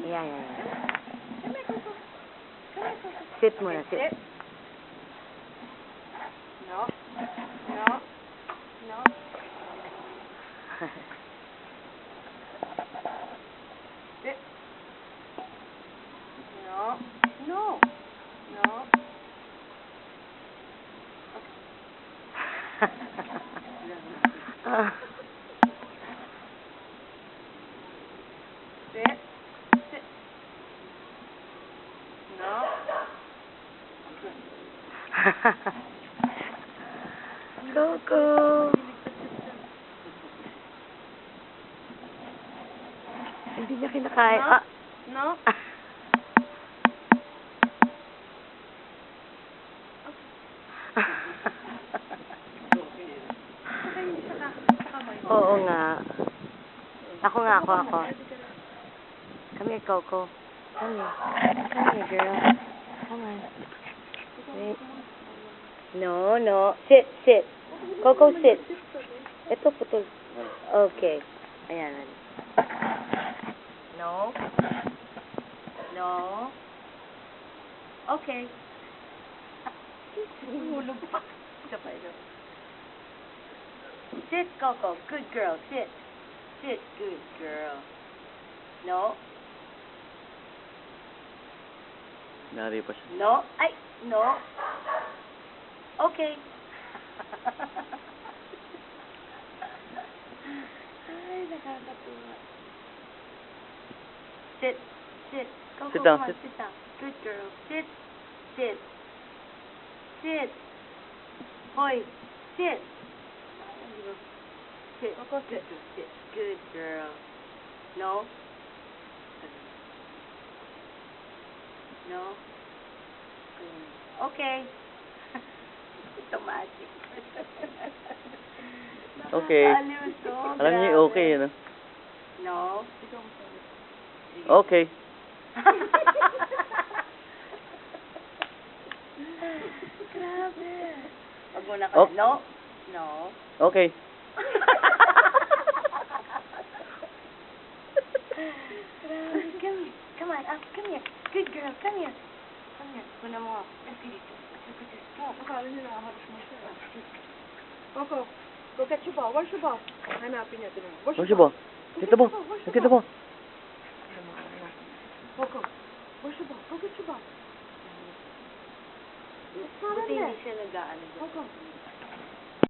Yeah, yeah, yeah. Come here, Coco. Come here, Coco. Sit muna, sit. No. No. No. Sit. No. No. No. Sit. Sit. No. Coco! Hindi niya kinakain. No. Ah. No. Oo nga. Ako. Come here, Coco. Come here. Come here, girl. Come on. Wait. No. Sit. Coco, sit. Ito, putol. Okay. Ayan. No. Okay. Sit, Coco. Good girl. Sit. Good girl. No. Nari pa siya. No. Ay, no. Okay. Ay, nakakatuwa. Sit. Coco, Sit down, come on, sit. sit down. Good girl. Sit. Hoy, sit. Sit. Coco, sit. Good girl. No. Okay. Automatic. Okay. Nakakaaliw to, Alam niyo grabe. okay, ano? No. Okay. Grabe. Wag mo na Oh. No. Okay. Grabe. Come on. Come here. Good girl. Come here. Kuna mo. Akala niyo nakahalos mo siya. Coco, go get your ball. Where's your ball? Hanapin niya. Where's your ball? Kita mo. Coco, where's your ball? Go get your ball. It's not Buti in hindi there. siya nag-aano. Coco.